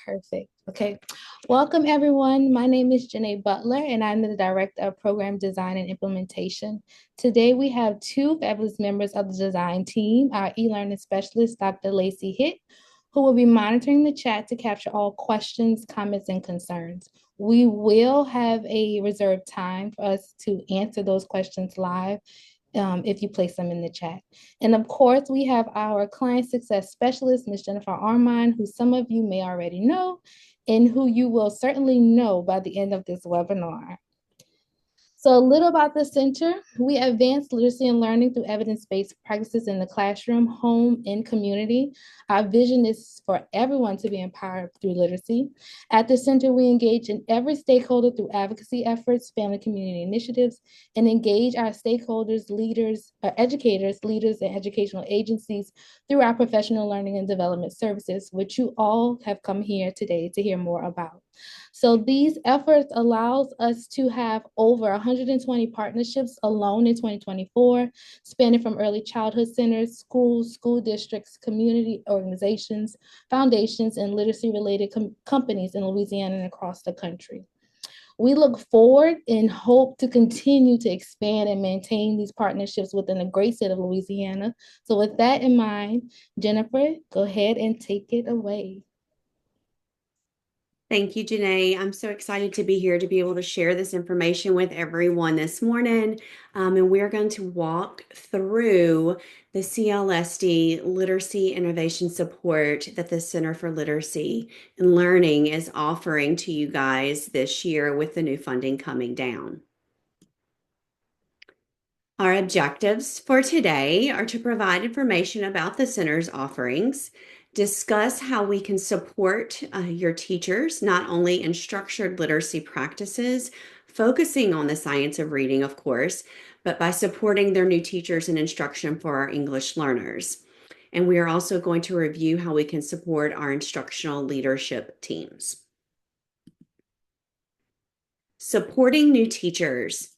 Perfect. Okay. Welcome, everyone. My name is Janae Butler, and I'm the Director of Program Design and Implementation. Today, we have two fabulous members of the design team, our e-learning specialist, Dr. Lacey Hitt, who will be monitoring the chat to capture all questions, comments, and concerns. We will have a reserved time for us to answer those questions live if you place them in the chat. And of course, we have our client success specialist, Ms. Jennifer Armand, who some of you may already know, and who you will certainly know by the end of this webinar. So a little about the center. We advance literacy and learning through evidence-based practices in the classroom, home, and community. Our vision is for everyone to be empowered through literacy. At the center, we engage in every stakeholder through advocacy efforts, family community initiatives, and engage our stakeholders, leaders, educators, leaders, and educational agencies through our professional learning and development services, which you all have come here today to hear more about. So these efforts allows us to have over 120 partnerships alone in 2024, spanning from early childhood centers, schools, school districts, community organizations, foundations, and literacy-related companies in Louisiana and across the country. We look forward and hope to continue to expand and maintain these partnerships within the great state of Louisiana. So with that in mind, Jennifer, go ahead and take it away. Thank you, Janae. I'm so excited to be here to be able to share this information with everyone this morning. And we're going to walk through the CLSD Literacy Innovation Support that the Center for Literacy and Learning is offering to you guys this year with the new funding coming down. Our objectives for today are to provide information about the center's offerings, discuss how we can support your teachers, not only in structured literacy practices, focusing on the science of reading, of course, but by supporting their new teachers in instruction for our English learners. And we are also going to review how we can support our instructional leadership teams. Supporting new teachers.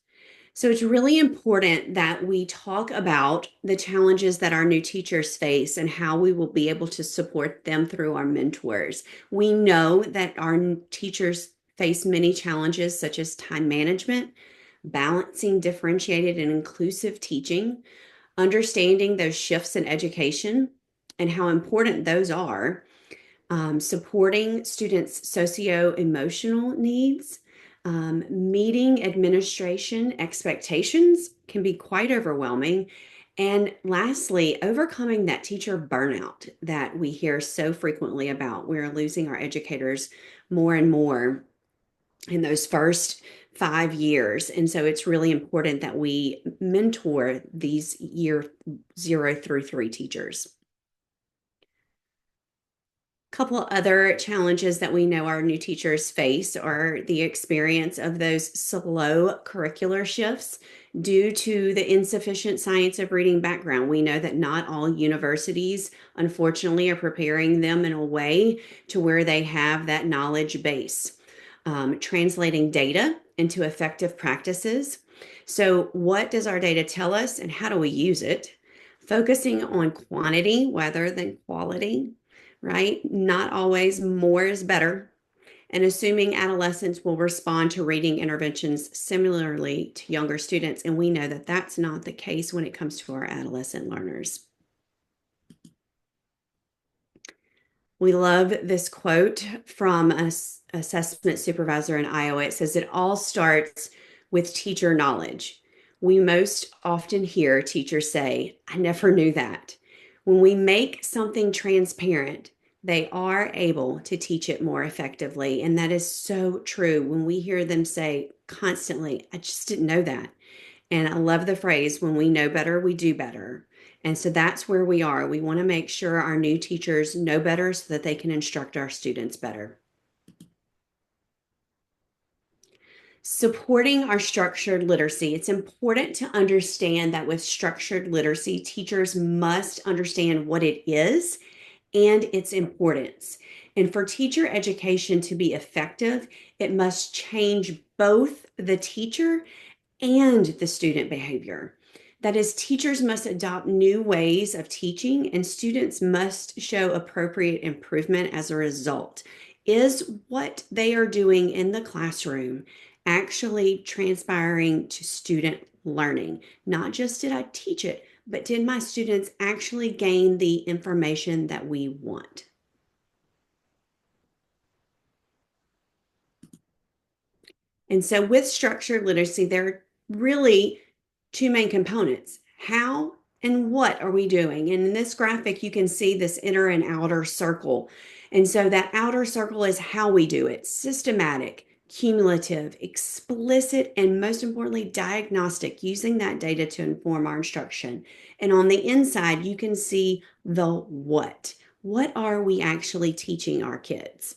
So it's really important that we talk about the challenges that our new teachers face and how we will be able to support them through our mentors. We know that our teachers face many challenges such as time management, balancing differentiated and inclusive teaching, understanding those shifts in education and how important those are, supporting students' socio-emotional needs, meeting administration expectations can be quite overwhelming. And lastly, overcoming that teacher burnout that we hear so frequently about. We're losing our educators more and more in those first 5 years. And so it's really important that we mentor these year 0 through 3 teachers. Couple other challenges that we know our new teachers face are the experience of those slow curricular shifts due to the insufficient science of reading background. We know that not all universities, unfortunately, are preparing them in a way to where they have that knowledge base. Translating data into effective practices. So what does our data tell us and how do we use it? Focusing on quantity rather than quality. Right? Not always more is better. And assuming adolescents will respond to reading interventions similarly to younger students. And we know that that's not the case when it comes to our adolescent learners. We love this quote from an assessment supervisor in Iowa. It says, "It all starts with teacher knowledge." We most often hear teachers say, "I never knew that." When we make something transparent, they are able to teach it more effectively. And that is so true when we hear them say constantly, "I just didn't know that." And I love the phrase, "When we know better, we do better." And so that's where we are. We want to make sure our new teachers know better so that they can instruct our students better. Supporting our structured literacy. It's important to understand that with structured literacy, teachers must understand what it is and its importance. And for teacher education to be effective, it must change both the teacher and the student behavior. That is, teachers must adopt new ways of teaching, and students must show appropriate improvement as a result. Is what they are doing in the classroom actually transpiring to student learning? Not just did I teach it, but did my students actually gain the information that we want? And so with structured literacy, there are really two main components. How and what are we doing? And in this graphic, you can see this inner and outer circle. And so that outer circle is how we do it: systematic, cumulative, explicit, and most importantly, diagnostic, using that data to inform our instruction. And on the inside, you can see the what. What are we actually teaching our kids?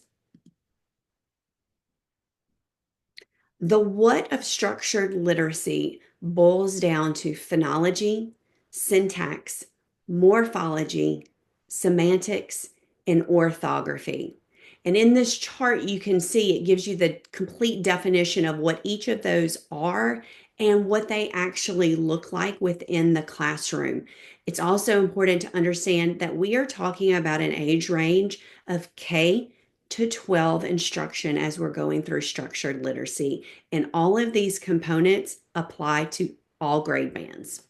The what of structured literacy boils down to phonology, syntax, morphology, semantics, and orthography. And in this chart, you can see it gives you the complete definition of what each of those are and what they actually look like within the classroom. It's also important to understand that we are talking about an age range of K to 12 instruction as we're going through structured literacy. And all of these components apply to all grade bands.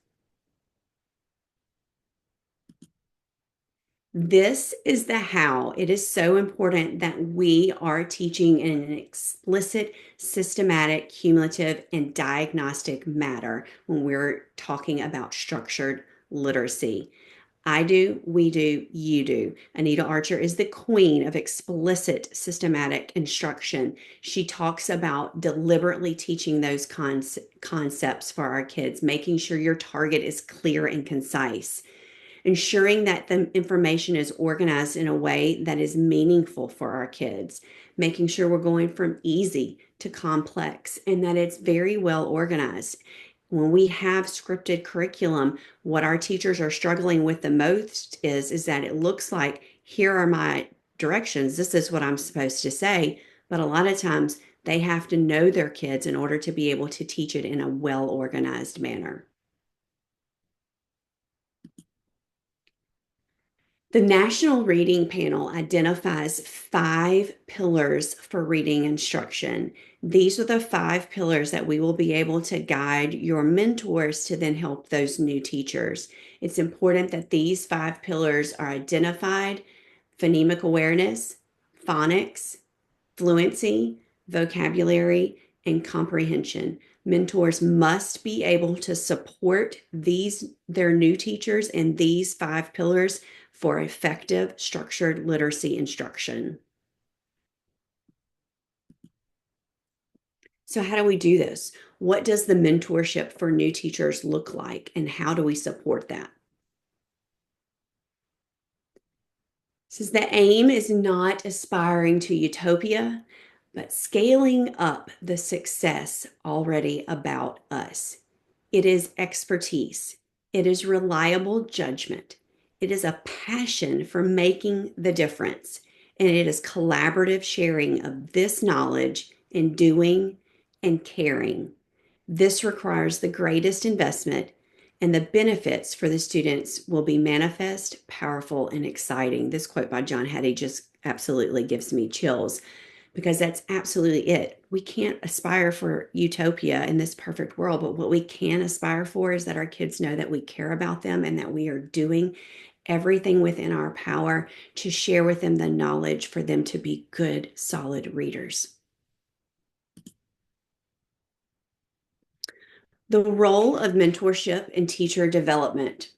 This is the how. It is so important that we are teaching in an explicit, systematic, cumulative, and diagnostic manner when we're talking about structured literacy. I do, we do, you do. Anita Archer is the queen of explicit systematic instruction. She talks about deliberately teaching those concepts for our kids, making sure your target is clear and concise, ensuring that the information is organized in a way that is meaningful for our kids, making sure we're going from easy to complex and that it's very well organized. When we have scripted curriculum, what our teachers are struggling with the most is that it looks like, here are my directions, this is what I'm supposed to say, but a lot of times they have to know their kids in order to be able to teach it in a well organized manner. The National Reading Panel identifies 5 pillars for reading instruction. These are the 5 pillars that we will be able to guide your mentors to then help those new teachers. It's important that these 5 pillars are identified: phonemic awareness, phonics, fluency, vocabulary, and comprehension. Mentors must be able to support their new teachers and these 5 pillars for effective structured literacy instruction. So how do we do this? What does the mentorship for new teachers look like, and how do we support that? Says the aim is not aspiring to utopia, but scaling up the success already about us. It is expertise. It is reliable judgment. It is a passion for making the difference. And it is collaborative sharing of this knowledge and doing and caring. This requires the greatest investment, and the benefits for the students will be manifest, powerful, and exciting. This quote by John Hattie just absolutely gives me chills, because that's absolutely it. We can't aspire for utopia in this perfect world, but what we can aspire for is that our kids know that we care about them and that we are doing everything within our power to share with them the knowledge for them to be good, solid readers. The role of mentorship in teacher development.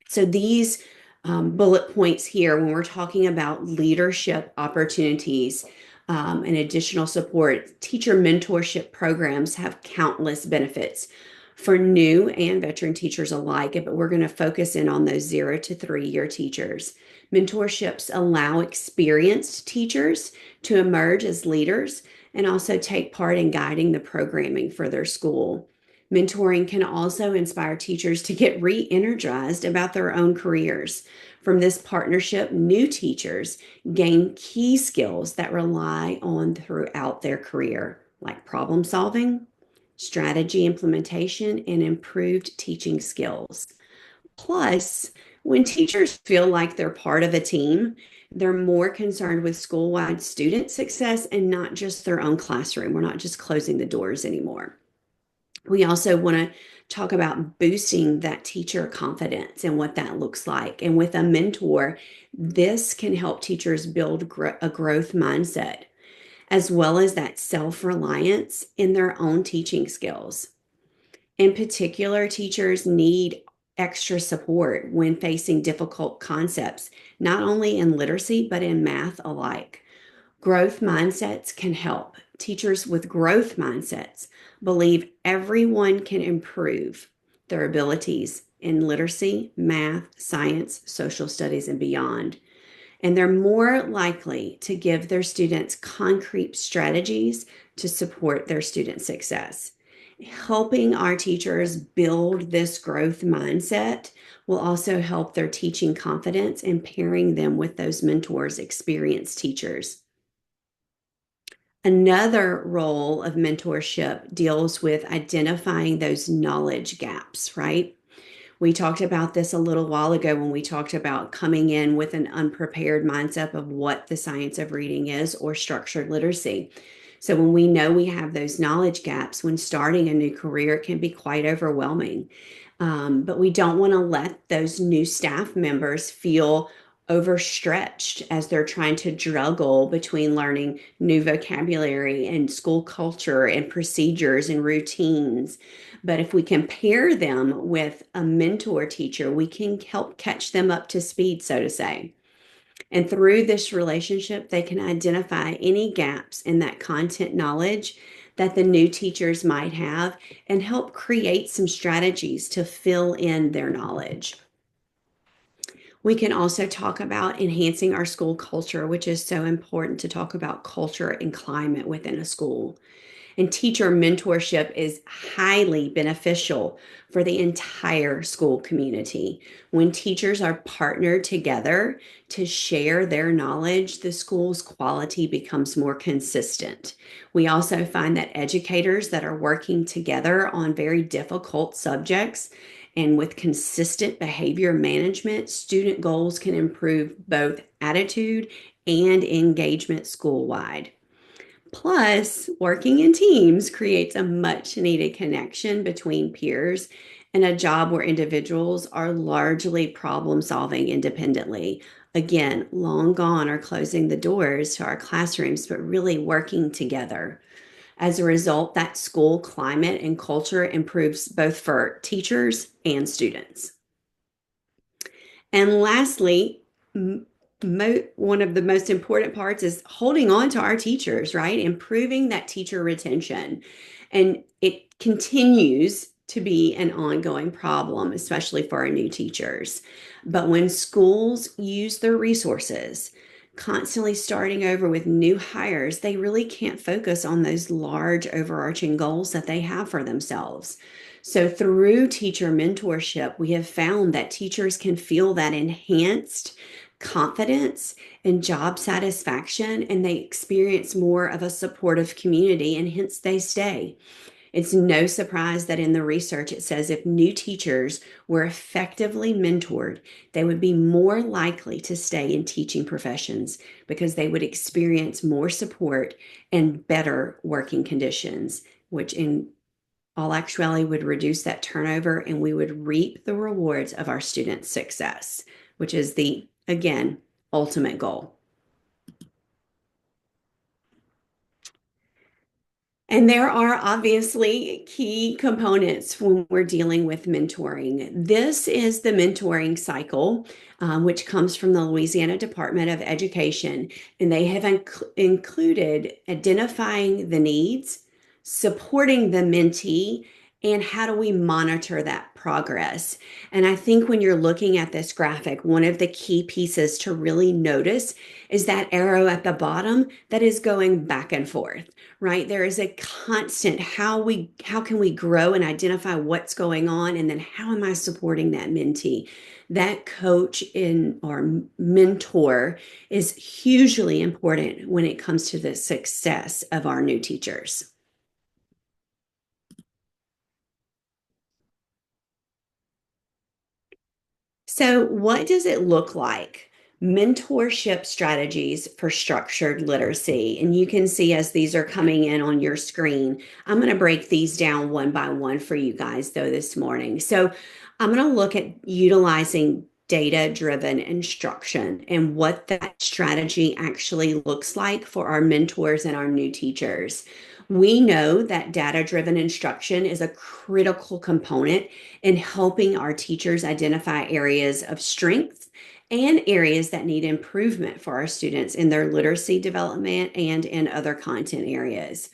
So these bullet points here, when we're talking about leadership opportunities and additional support, teacher mentorship programs have countless benefits for new and veteran teachers alike, but we're going to focus in on those 0 to 3 year teachers. Mentorships allow experienced teachers to emerge as leaders and also take part in guiding the programming for their school. Mentoring can also inspire teachers to get re-energized about their own careers. From this partnership, new teachers gain key skills that rely on throughout their career, like problem solving, strategy implementation, and improved teaching skills. Plus, When teachers feel like they're part of a team, they're more concerned with school-wide student success and not just their own classroom. We're not just closing the doors anymore. We also want to talk about boosting that teacher confidence and what that looks like. And with a mentor, this can help teachers build a growth mindset, as well as that self reliance in their own teaching skills. In particular, teachers need extra support when facing difficult concepts, not only in literacy, but in math alike. Growth mindsets can help. Teachers with growth mindsets believe everyone can improve their abilities in literacy, math, science, social studies, and beyond. And they're more likely to give their students concrete strategies to support their student success. Helping our teachers build this growth mindset will also help their teaching confidence and pairing them with those mentors, experienced teachers. Another role of mentorship deals with identifying those knowledge gaps, right? We talked about this a little while ago when we talked about coming in with an unprepared mindset of what the science of reading is or structured literacy. So, when we know we have those knowledge gaps when starting a new career, it can be quite overwhelming. But we don't want to let those new staff members feel overstretched as they're trying to juggle between learning new vocabulary and school culture and procedures and routines. But if we can pair them with a mentor teacher, we can help catch them up to speed, so to say. And through this relationship, they can identify any gaps in that content knowledge that the new teachers might have and help create some strategies to fill in their knowledge. We can also talk about enhancing our school culture, which is so important to talk about culture and climate within a school. And teacher mentorship is highly beneficial for the entire school community. When teachers are partnered together to share their knowledge, the school's quality becomes more consistent. We also find that educators that are working together on very difficult subjects and with consistent behavior management, student goals can improve both attitude and engagement school-wide. Plus, working in teams creates a much needed connection between peers and a job where individuals are largely problem solving independently. Again, long gone are closing the doors to our classrooms, but really working together. As a result, that school climate and culture improves both for teachers and students. And lastly, one of the most important parts is holding on to our teachers, right? Improving that teacher retention. And it continues to be an ongoing problem, especially for our new teachers. But when schools use their resources, constantly starting over with new hires, they really can't focus on those large overarching goals that they have for themselves. So, through teacher mentorship, we have found that teachers can feel that enhanced confidence and job satisfaction, and they experience more of a supportive community, and hence they stay. It's no surprise that in the research it says if new teachers were effectively mentored, they would be more likely to stay in teaching professions because they would experience more support and better working conditions, which in all actuality would reduce that turnover and we would reap the rewards of our students' success, which is the, again, ultimate goal. And there are obviously key components when we're dealing with mentoring. This is the mentoring cycle, which comes from the Louisiana Department of Education, and they have included identifying the needs, supporting the mentee, and how do we monitor that progress. And I think when you're looking at this graphic, one of the key pieces to really notice is that arrow at the bottom that is going back and forth, right? There is a constant how can we grow and identify what's going on, and then how am I supporting that mentee? That coach in or mentor is hugely important when it comes to the success of our new teachers. So, what does it look like? Mentorship strategies for structured literacy. And you can see as these are coming in on your screen, I'm going to break these down one by one for you guys, though, this morning. So, I'm going to look at utilizing data driven instruction and what that strategy actually looks like for our mentors and our new teachers. We know that data driven instruction is a critical component in helping our teachers identify areas of strength and areas that need improvement for our students in their literacy development and in other content areas.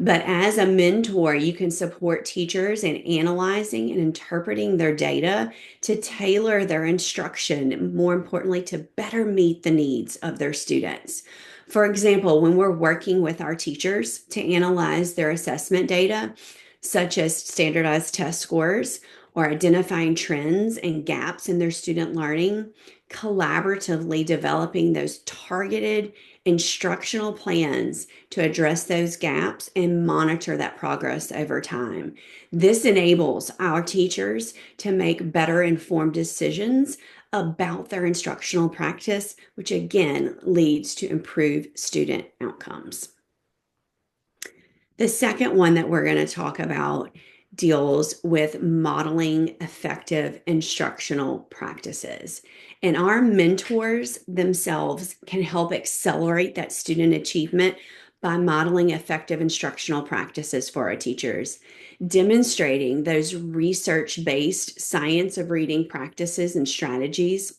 But as a mentor, you can support teachers in analyzing and interpreting their data to tailor their instruction, more importantly, to better meet the needs of their students. For example, when we're working with our teachers to analyze their assessment data, such as standardized test scores or identifying trends and gaps in their student learning, collaboratively developing those targeted instructional plans to address those gaps and monitor that progress over time. This enables our teachers to make better informed decisions about their instructional practice, which again leads to improved student outcomes. The second one that we're going to talk about deals with modeling effective instructional practices. And our mentors themselves can help accelerate that student achievement by modeling effective instructional practices for our teachers, demonstrating those research based science of reading practices and strategies.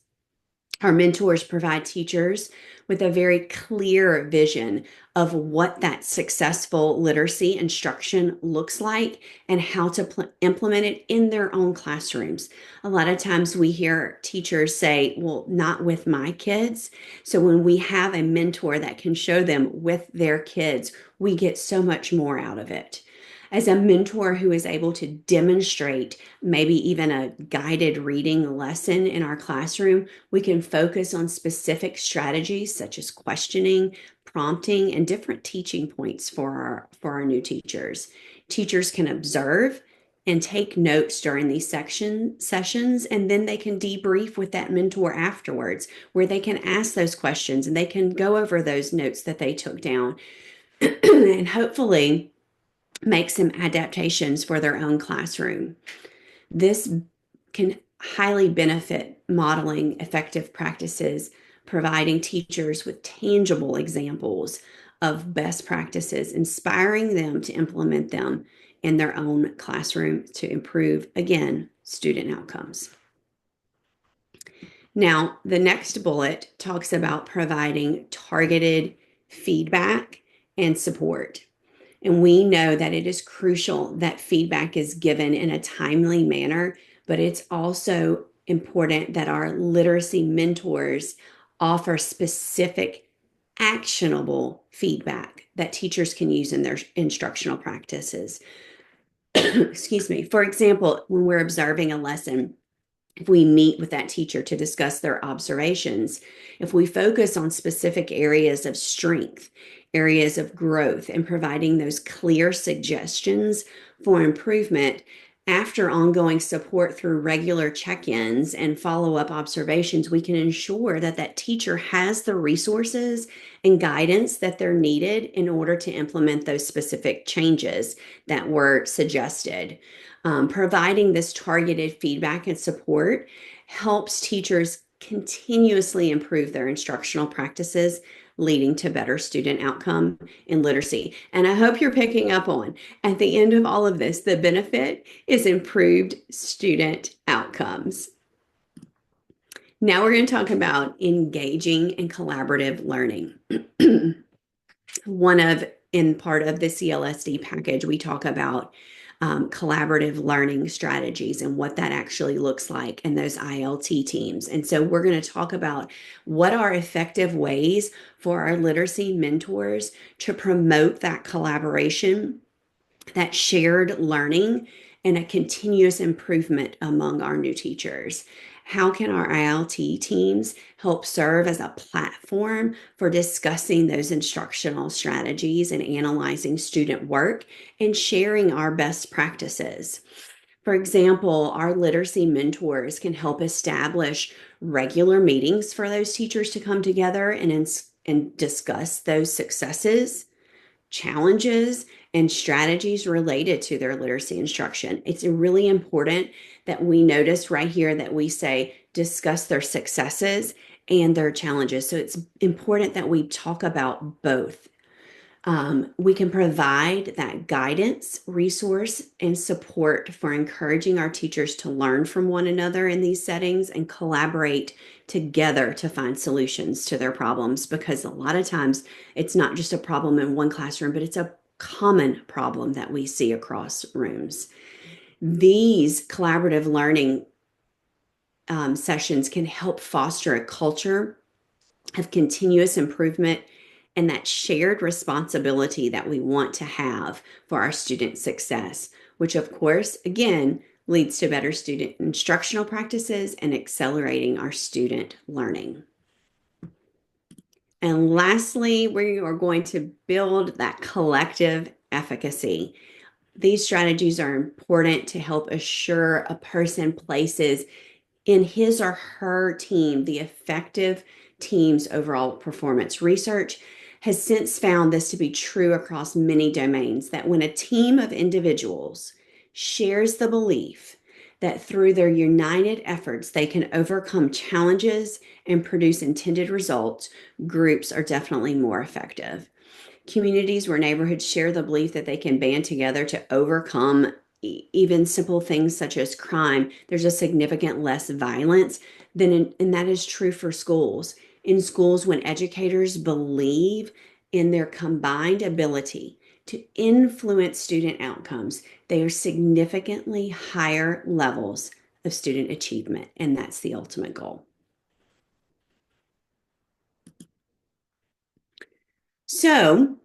Our mentors provide teachers with a very clear vision of what that successful literacy instruction looks like and how to implement it in their own classrooms. A lot of times we hear teachers say, well, not with my kids. So when we have a mentor that can show them with their kids, we get so much more out of it. As a mentor who is able to demonstrate maybe even a guided reading lesson in our classroom, we can focus on specific strategies such as questioning, prompting, and different teaching points for our new teachers. Teachers can observe and take notes during these sessions, and then they can debrief with that mentor afterwards, where they can ask those questions and they can go over those notes that they took down and hopefully make some adaptations for their own classroom. This can highly benefit modeling effective practices, providing teachers with tangible examples of best practices, inspiring them to implement them in their own classroom to improve, again, student outcomes. Now, the next bullet talks about providing targeted feedback and support. And we know that it is crucial that feedback is given in a timely manner, but it's also important that our literacy mentors offer specific, actionable feedback that teachers can use in their instructional practices. Excuse me. For example, when we're observing a lesson, if we meet with that teacher to discuss their observations, if we focus on specific areas of strength, areas of growth, and providing those clear suggestions for improvement after ongoing support through regular check-ins and follow-up observations, we can ensure that that teacher has the resources and guidance that they're needed in order to implement those specific changes that were suggested. Providing this targeted feedback and support helps teachers continuously improve their instructional practices, leading to better student outcome in literacy. And I hope you're picking up on, at the end of all of this, the benefit is improved student outcomes. Now we're going to talk about engaging and collaborative learning. In part of the CLSD package, we talk about collaborative learning strategies and what that actually looks like in those ILT teams. And so we're going to talk about what are effective ways for our literacy mentors to promote that collaboration, that shared learning, and a continuous improvement among our new teachers. How can our ILT teams help serve as a platform for discussing those instructional strategies and analyzing student work and sharing our best practices? For example, our literacy mentors can help establish regular meetings for those teachers to come together and discuss those successes, challenges, and strategies related to their literacy instruction. It's really important that we notice right here that we say discuss their successes and their challenges. So it's important that we talk about both. We can provide that guidance, resource, and support for encouraging our teachers to learn from one another in these settings and collaborate together to find solutions to their problems. Because a lot of times it's not just a problem in one classroom, but it's a common problem that we see across rooms. These collaborative learning sessions can help foster a culture of continuous improvement and that shared responsibility that we want to have for our student success, which of course, again, leads to better student instructional practices and accelerating our student learning. And lastly, we are going to build that collective efficacy. These strategies are important to help assure a person places in his or her team the effective team's overall performance. Research has since found this to be true across many domains, that when a team of individuals shares the belief that through their united efforts they can overcome challenges and produce intended results, groups are definitely more effective. Communities where neighborhoods share the belief that they can band together to overcome even simple things such as crime, there's a significant less violence and that is true for schools. In schools, when educators believe in their combined ability to influence student outcomes, they are significantly higher levels of student achievement, and that's the ultimate goal. So,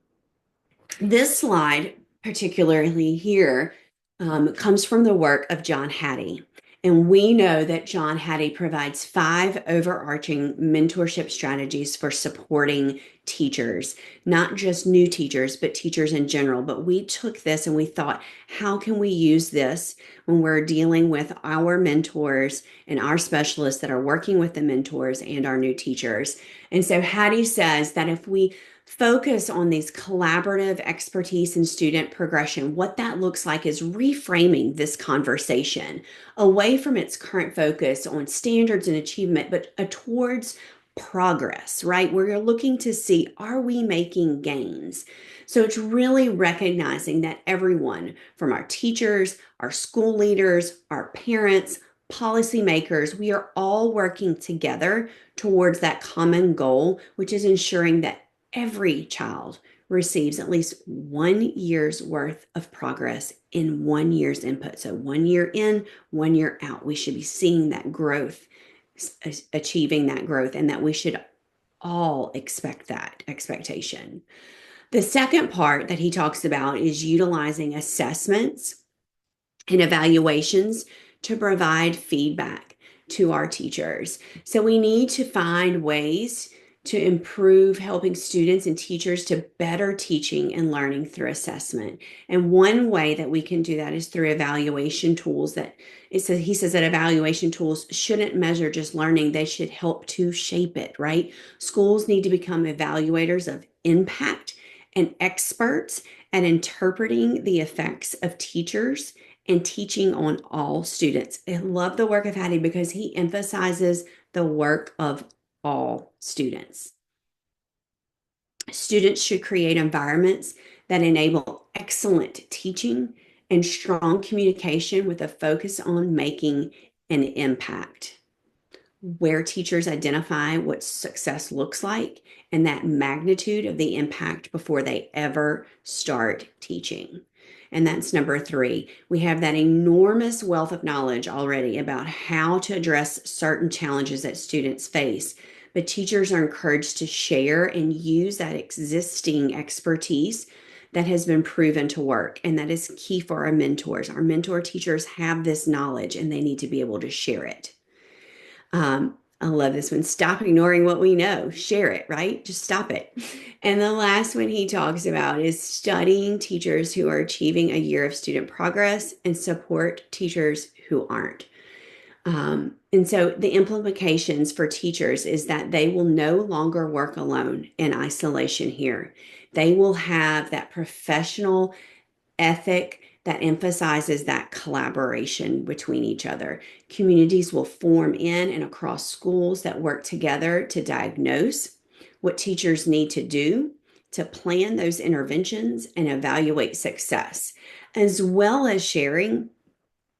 this slide, particularly here, comes from the work of John Hattie. And we know that John Hattie provides 5 overarching mentorship strategies for supporting teachers, not just new teachers, but teachers in general. But we took this and we thought, how can we use this when we're dealing with our mentors and our specialists that are working with the mentors and our new teachers? And so Hattie says that if we focus on these collaborative expertise and student progression, what that looks like is reframing this conversation away from its current focus on standards and achievement, but towards progress, right? Where you're looking to see, are we making gains? So it's really recognizing that everyone from our teachers, our school leaders, our parents, policymakers, we are all working together towards that common goal, which is ensuring that every child receives at least 1 year's worth of progress in 1 year's input. So 1 year in, 1 year out, we should be seeing that growth, achieving that growth, and that we should all expect that expectation. The second part that he talks about is utilizing assessments and evaluations to provide feedback to our teachers. So we need to find ways to improve helping students and teachers to better teaching and learning through assessment. And one way that we can do that is through evaluation tools he says that evaluation tools shouldn't measure just learning, they should help to shape it, right? Schools need to become evaluators of impact and experts at interpreting the effects of teachers and teaching on all students. I love the work of Hattie because he emphasizes the work of all students. Students should create environments that enable excellent teaching and strong communication with a focus on making an impact, where teachers identify what success looks like and that magnitude of the impact before they ever start teaching. And that's number 3. We have that enormous wealth of knowledge already about how to address certain challenges that students face. But teachers are encouraged to share and use that existing expertise that has been proven to work. And that is key for our mentors. Our mentor teachers have this knowledge and they need to be able to share it. I love this one. Stop ignoring what we know. Share it, right? Just stop it. And the last one he talks about is studying teachers who are achieving a year of student progress and support teachers who aren't. And so the implications for teachers is that they will no longer work alone in isolation here. They will have that professional ethic that emphasizes that collaboration between each other. Communities will form in and across schools that work together to diagnose what teachers need to do to plan those interventions and evaluate success, as well as sharing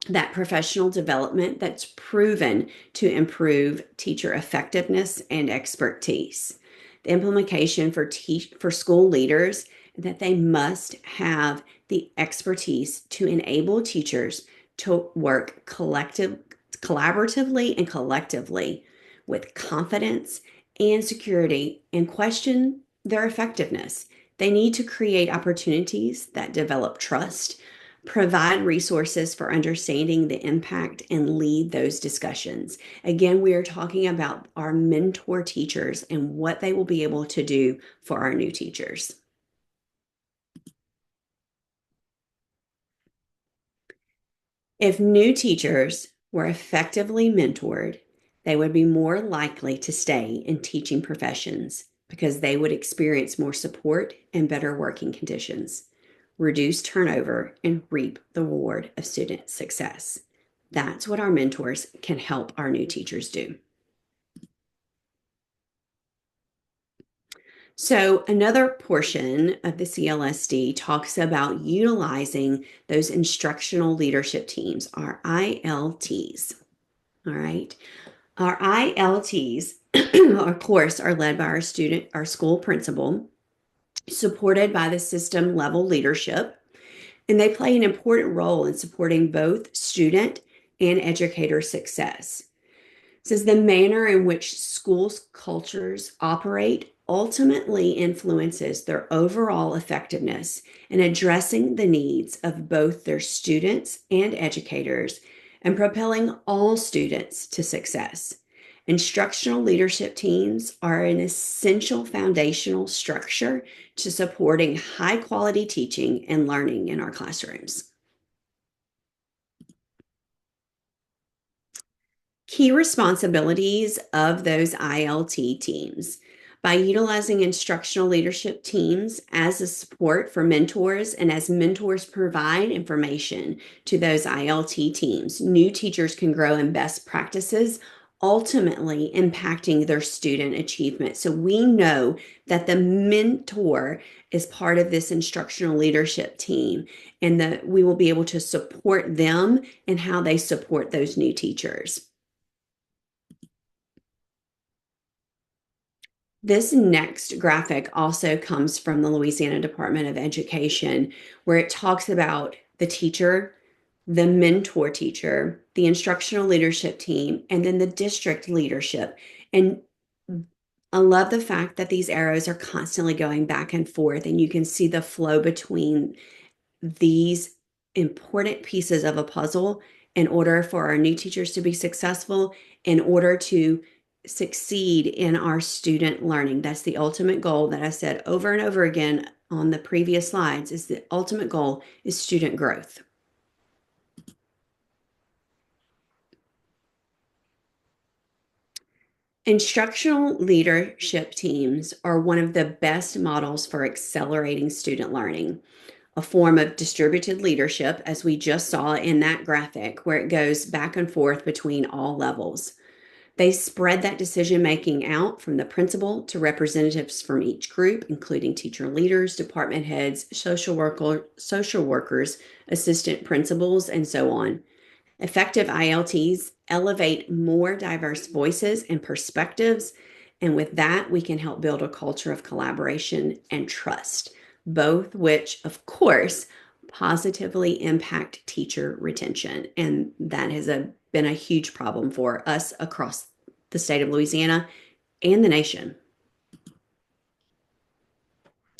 that professional development that's proven to improve teacher effectiveness and expertise. The implication for school leaders that they must have the expertise to enable teachers to work collaboratively and collectively with confidence and security and question their effectiveness. They need to create opportunities that develop trust, provide resources for understanding the impact, and lead those discussions. Again, we are talking about our mentor teachers and what they will be able to do for our new teachers. If new teachers were effectively mentored, they would be more likely to stay in teaching professions because they would experience more support and better working conditions, reduce turnover, and reap the reward of student success. That's what our mentors can help our new teachers do. So, another portion of the CLSD talks about utilizing those instructional leadership teams, our ILTs. All right. Our ILTs, of course, are led by our school principal, supported by the system level leadership, and they play an important role in supporting both student and educator success. It says the manner in which schools' cultures operate ultimately influences their overall effectiveness in addressing the needs of both their students and educators and propelling all students to success. Instructional leadership teams are an essential foundational structure to supporting high quality teaching and learning in our classrooms. Key responsibilities of those ILT teams. By utilizing instructional leadership teams as a support for mentors and as mentors provide information to those ILT teams, new teachers can grow in best practices, ultimately impacting their student achievement. So we know that the mentor is part of this instructional leadership team and that we will be able to support them and how they support those new teachers. This next graphic also comes from the Louisiana Department of Education, where it talks about the teacher, the mentor teacher, the instructional leadership team, and then the district leadership. And I love the fact that these arrows are constantly going back and forth, and you can see the flow between these important pieces of a puzzle in order for our new teachers to be successful, in order to succeed in our student learning. That's the ultimate goal that I said over and over again on the previous slides is the ultimate goal is student growth. Instructional leadership teams are one of the best models for accelerating student learning, a form of distributed leadership, as we just saw in that graphic, where it goes back and forth between all levels. They spread that decision making out from the principal to representatives from each group, including teacher leaders, department heads, social workers, assistant principals, and so on. Effective ILTs elevate more diverse voices and perspectives, and with that, we can help build a culture of collaboration and trust, both which, of course, positively impact teacher retention. And that has been a huge problem for us across the state of Louisiana and the nation.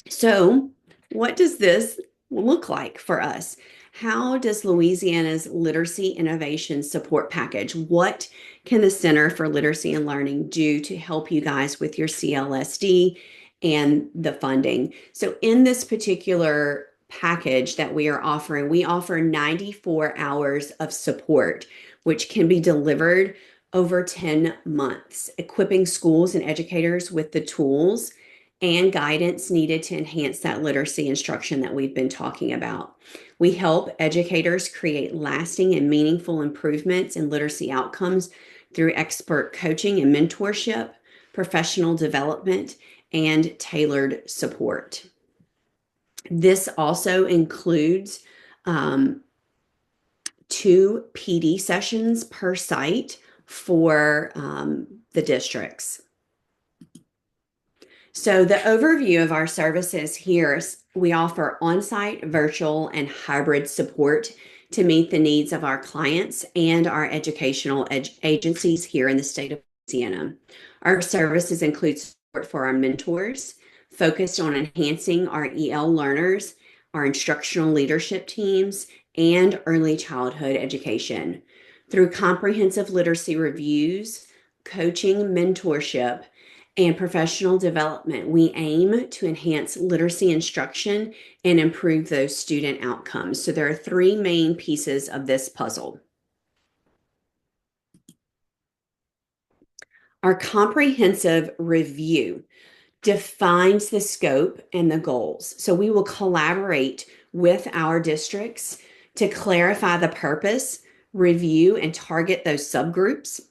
So, what does this look like for us? How does Louisiana's Literacy Innovation Support Package, what can the Center for Literacy and Learning do to help you guys with your CLSD and the funding? So in this particular package that we are offering, we offer 94 hours of support, which can be delivered over 10 months, equipping schools and educators with the tools and guidance needed to enhance that literacy instruction that we've been talking about. We help educators create lasting and meaningful improvements in literacy outcomes through expert coaching and mentorship, professional development, and tailored support. This also includes 2 PD sessions per site for the districts. So the overview of our services here is we offer on-site, virtual, and hybrid support to meet the needs of our clients and our educational agencies here in the state of Louisiana. Our services include support for our mentors, focused on enhancing our EL learners, our instructional leadership teams, and early childhood education. Through comprehensive literacy reviews, coaching, mentorship, and professional development, we aim to enhance literacy instruction and improve those student outcomes. So there are 3 main pieces of this puzzle. Our comprehensive review defines the scope and the goals. So we will collaborate with our districts to clarify the purpose, review, and target those subgroups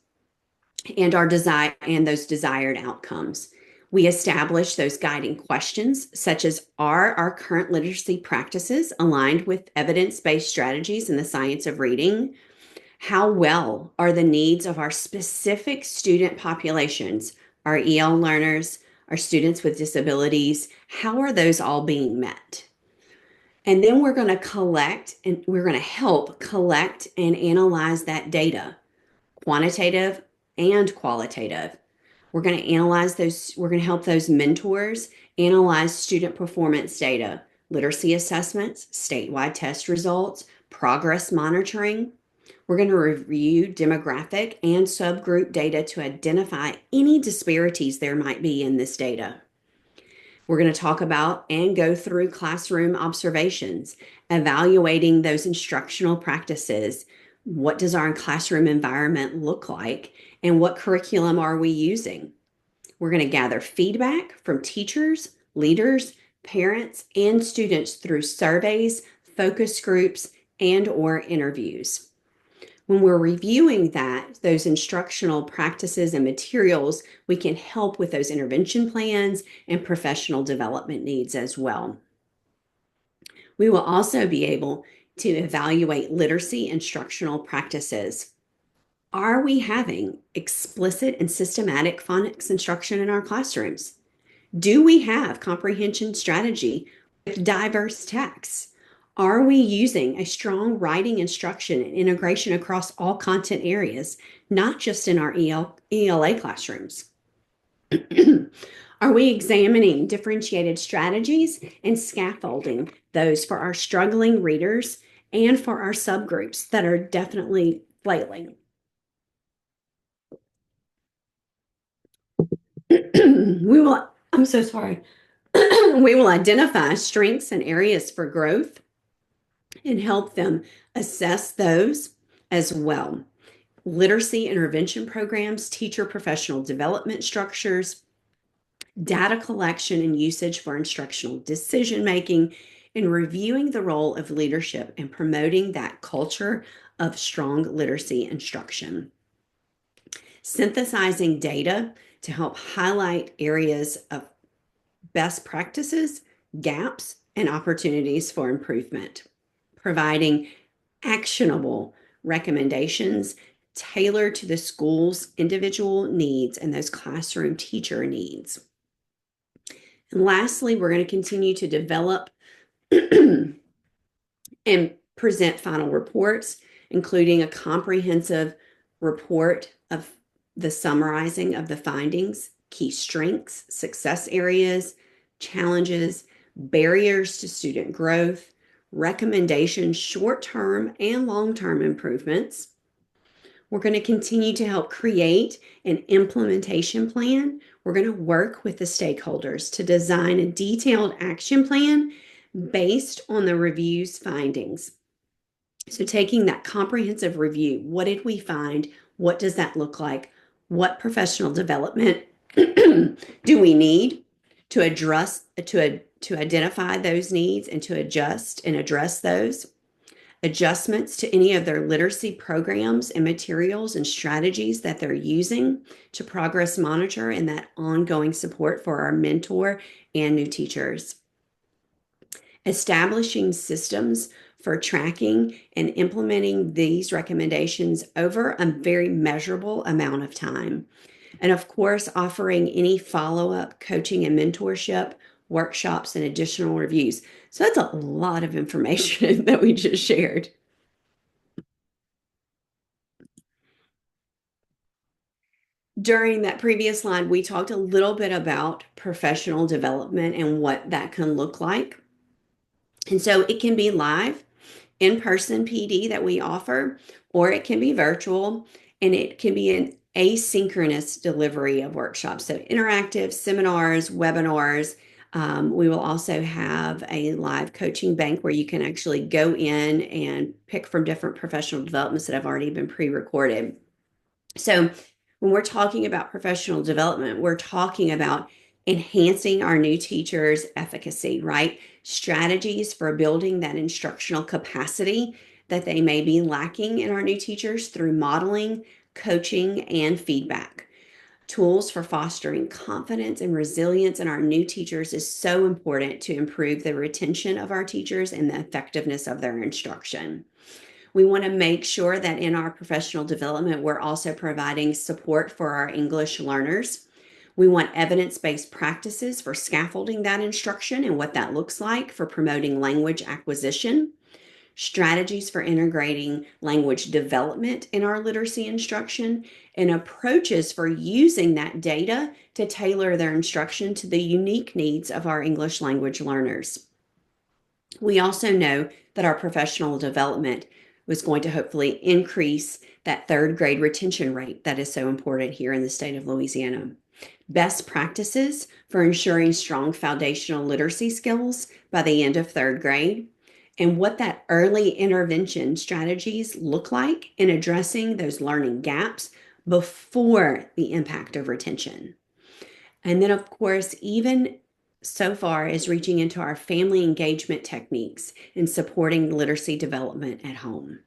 and those desired outcomes. We establish those guiding questions, such as, are our current literacy practices aligned with evidence-based strategies in the science of reading? How well are the needs of our specific student populations, our EL learners, our students with disabilities, how are those all being met? And then we're going to help collect and analyze that data, quantitative and qualitative. We're going to help those mentors analyze student performance data, literacy assessments, statewide test results, progress monitoring. We're going to review demographic and subgroup data to identify any disparities there might be in this data. We're going to talk about and go through classroom observations, evaluating those instructional practices. What does our classroom environment look like, and what curriculum are we using? We're going to gather feedback from teachers, leaders, parents, and students through surveys, focus groups, and/or interviews. When we're reviewing those instructional practices and materials, we can help with those intervention plans and professional development needs as well. We will also be able to evaluate literacy instructional practices. Are we having explicit and systematic phonics instruction in our classrooms? Do we have comprehension strategy with diverse texts? Are we using a strong writing instruction and integration across all content areas, not just in our ELA classrooms? Are we examining differentiated strategies and scaffolding those for our struggling readers and for our subgroups that are definitely flailing? I'm so sorry. We will identify strengths and areas for growth and help them assess those as well. Literacy intervention programs, teacher professional development structures, data collection and usage for instructional decision making, and reviewing the role of leadership and promoting that culture of strong literacy instruction. Synthesizing data to help highlight areas of best practices, gaps, and opportunities for improvement. Providing actionable recommendations tailored to the school's individual needs and those classroom teacher needs. And lastly, we're going to continue to develop and present final reports, including a comprehensive report of the summarizing of the findings, key strengths, success areas, challenges, barriers to student growth, recommendations, short-term and long-term improvements. We're going to continue to help create an implementation plan. We're going to work with the stakeholders to design a detailed action plan based on the review's findings. So taking that comprehensive review, what did we find? What does that look like? What professional development do we need to address, to identify those needs and to adjust and address those? Adjustments to any of their literacy programs and materials and strategies that they're using to progress monitor and that ongoing support for our mentor and new teachers. Establishing systems for tracking and implementing these recommendations over a very measurable amount of time. And of course, offering any follow-up coaching and mentorship, workshops, and additional reviews. So that's a lot of information that we just shared. During that previous slide, we talked a little bit about professional development and what that can look like. And so it can be live, in-person PD that we offer, or it can be virtual, and it can be an asynchronous delivery of workshops. So interactive seminars, webinars. We will also have a live coaching bank where you can actually go in and pick from different professional developments that have already been pre-recorded. So when we're talking about professional development, we're talking about enhancing our new teachers' efficacy, right? Strategies for building that instructional capacity that they may be lacking in our new teachers through modeling, coaching, and feedback. Tools for fostering confidence and resilience in our new teachers is so important to improve the retention of our teachers and the effectiveness of their instruction. We want to make sure that in our professional development, we're also providing support for our English learners. We want evidence-based practices for scaffolding that instruction and what that looks like for promoting language acquisition, strategies for integrating language development in our literacy instruction, and approaches for using that data to tailor their instruction to the unique needs of our English language learners. We also know that our professional development was going to hopefully increase that third grade retention rate that is so important here in the state of Louisiana. Best practices for ensuring strong foundational literacy skills by the end of third grade, and what that early intervention strategies look like in addressing those learning gaps before the impact of retention. And then, of course, even so far as reaching into our family engagement techniques and supporting literacy development at home.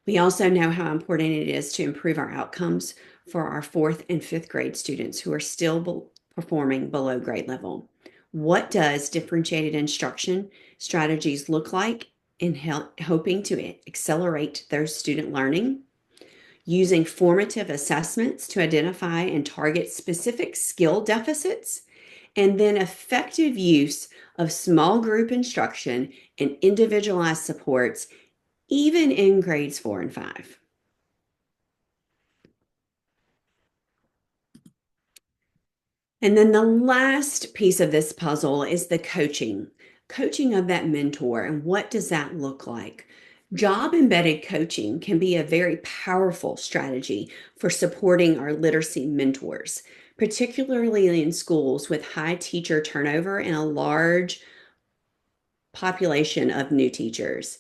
We also know how important it is to improve our outcomes for our fourth and fifth grade students who are still performing below grade level. What does differentiated instruction strategies look like in hoping to accelerate their student learning? Using formative assessments to identify and target specific skill deficits, and then effective use of small group instruction and individualized supports, even in grades 4 and 5. And then the last piece of this puzzle is the coaching of that mentor. And what does that look like? Job embedded coaching can be a very powerful strategy for supporting our literacy mentors, particularly in schools with high teacher turnover and a large population of new teachers.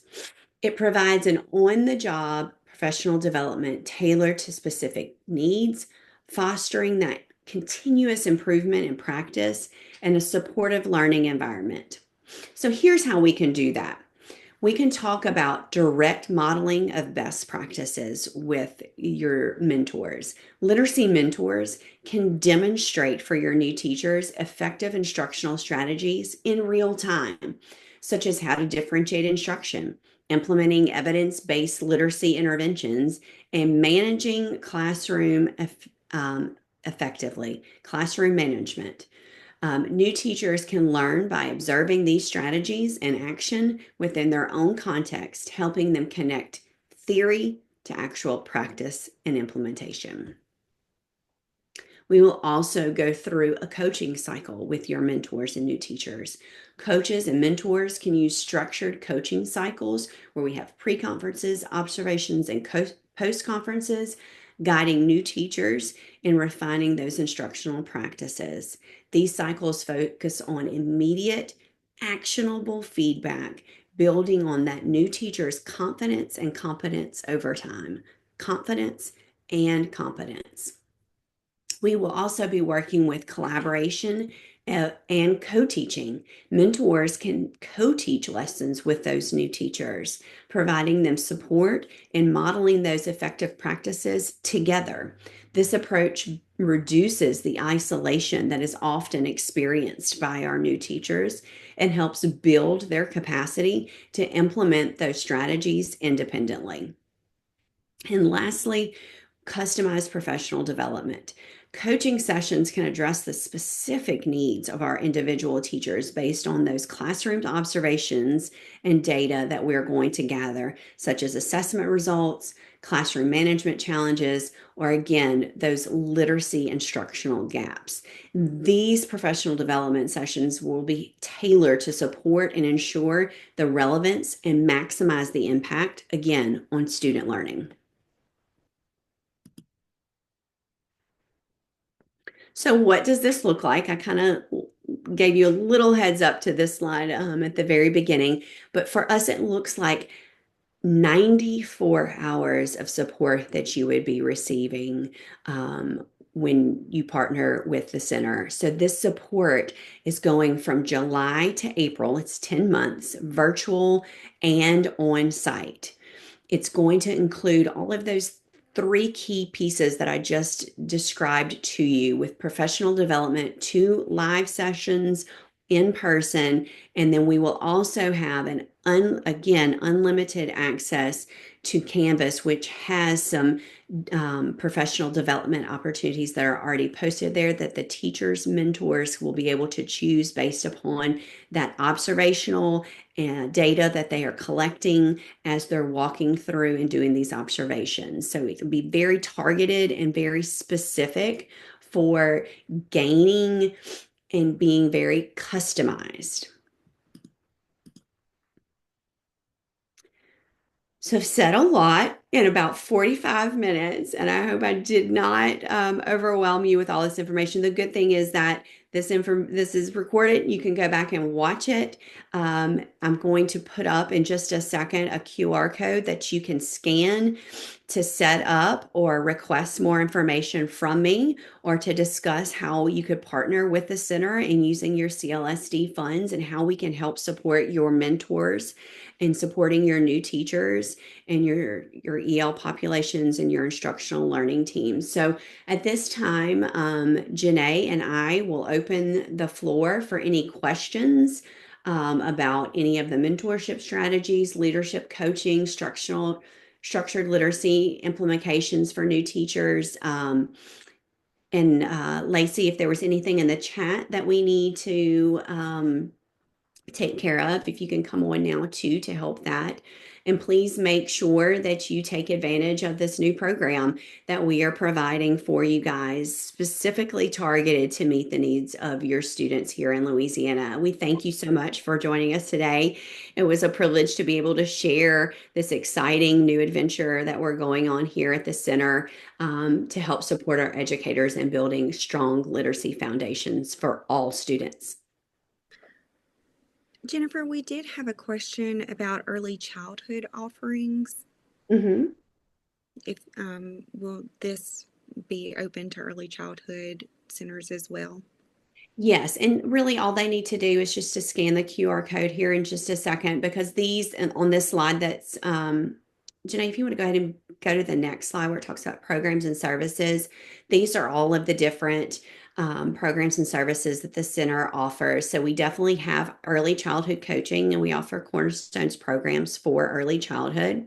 It provides an on-the-job professional development tailored to specific needs, fostering that continuous improvement in practice and a supportive learning environment. So here's how we can do that. We can talk about direct modeling of best practices with your mentors. Literacy mentors can demonstrate for your new teachers effective instructional strategies in real time, such as how to differentiate instruction, implementing evidence-based literacy interventions, and managing classroom effectively, classroom management. New teachers can learn by observing these strategies in action within their own context, helping them connect theory to actual practice and implementation. We will also go through a coaching cycle with your mentors and new teachers. Coaches and mentors can use structured coaching cycles where we have pre-conferences, observations, and post-conferences, guiding new teachers in refining those instructional practices. These cycles focus on immediate, actionable feedback, building on that new teacher's confidence and competence over time. Confidence and competence. We will also be working with collaboration and co-teaching. Mentors can co-teach lessons with those new teachers, providing them support and modeling those effective practices together. This approach reduces the isolation that is often experienced by our new teachers and helps build their capacity to implement those strategies independently. And lastly, customized professional development. Coaching sessions can address the specific needs of our individual teachers based on those classroom observations and data that we're going to gather, such as assessment results, classroom management challenges, or again, those literacy instructional gaps. These professional development sessions will be tailored to support and ensure the relevance and maximize the impact, again, on student learning. So what does this look like? I kind of gave you a little heads up to this slide at the very beginning, but for us, it looks like 94 hours of support that you would be receiving when you partner with the center. So this support is going from July to April. It's 10 months, virtual and on site. It's going to include all of those three key pieces that I just described to you with professional development, 2 live sessions in person, and then we will also have again unlimited access to Canvas, which has some professional development opportunities that are already posted there that the teachers, mentors will be able to choose based upon that observational data that they are collecting as they're walking through and doing these observations. So it will be very targeted and very specific for gaining and being very customized. So I've said a lot in about 45 minutes, and I hope I did not overwhelm you with all this information. The good thing is that this is recorded. You can go back and watch it. I'm going to put up in just a second a QR code that you can scan to set up or request more information from me or to discuss how you could partner with the center in using your CLSD funds and how we can help support your mentors and supporting your new teachers and your EL populations and your instructional learning teams. So at this time, Janae and I will open the floor for any questions about any of the mentorship strategies, leadership coaching, structured literacy implementations for new teachers. And Lacey, if there was anything in the chat that we need to take care of, if you can come on now too to help that. And please make sure that you take advantage of this new program that we are providing for you guys, specifically targeted to meet the needs of your students here in Louisiana. We thank you so much for joining us today. It was a privilege to be able to share this exciting new adventure that we're going on here at the center to help support our educators in building strong literacy foundations for all students. Jennifer, we did have a question about early childhood offerings. Mm-hmm. If will this be open to early childhood centers as well? Yes, and really all they need to do is just to scan the QR code here in just a second because these and on this slide that's Janae, if you want to go ahead and go to the next slide where it talks about programs and services, these are all of the different programs and services that the center offers. So we definitely have early childhood coaching and we offer Cornerstones programs for early childhood.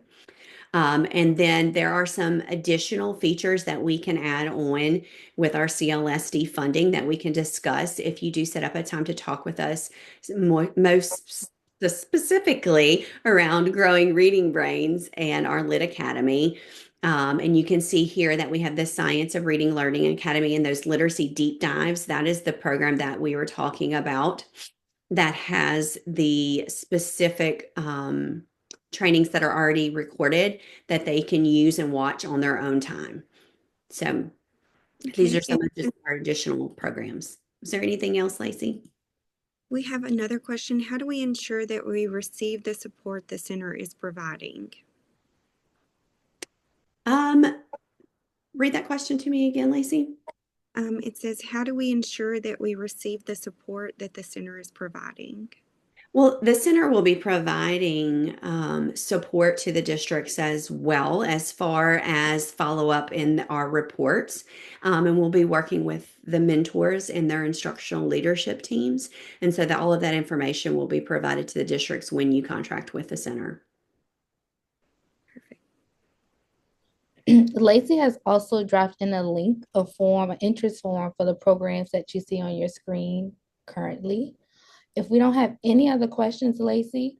And then there are some additional features that we can add on with our CLSD funding that we can discuss if you do set up a time to talk with us most specifically around growing reading brains and our Lit Academy. And you can see here that we have the Science of Reading Learning Academy and those literacy deep dives. That is the program that we were talking about that has the specific trainings that are already recorded that they can use and watch on their own time. So these Okay, are some of just our additional programs. Is there anything else, Lacey? we have another question. How do we ensure that we receive the support the center is providing? Read that question to me again, Lacey. It says, how do we ensure that we receive the support that the center is providing? Well, the center will be providing support to the districts as well as far as follow up in our reports. And we'll be working with the mentors and their instructional leadership teams. And so that all of that information will be provided to the districts when you contract with the center. Perfect. Lacey has also dropped in a link, a form, an interest form for the programs that you see on your screen currently. If we don't have any other questions, Lacey,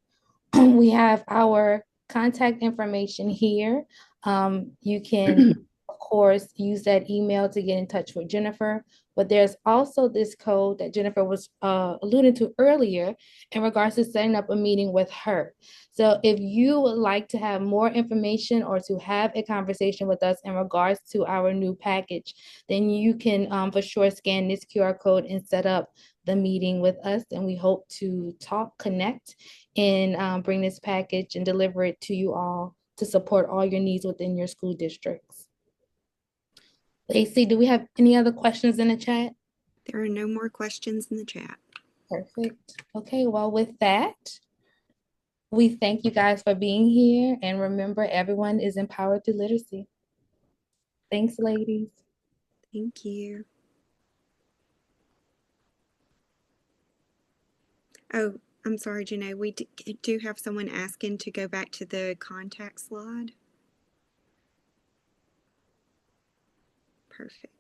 we have our contact information here. You can, of course, use that email to get in touch with Jennifer, but there's also this code that Jennifer was alluding to earlier in regards to setting up a meeting with her. So if you would like to have more information or to have a conversation with us in regards to our new package, then you can for sure scan this QR code and set up the meeting with us. And we hope to talk, connect, and bring this package and deliver it to you all to support all your needs within your school districts. Lacey, do we have any other questions in the chat? There are no more questions in the chat. Perfect. Okay, well, with that, we thank you guys for being here. And remember, everyone is empowered through literacy. Thanks, ladies. Thank you. Oh, I'm sorry, Janae. We do have someone asking to go back to the contact slide. Perfect.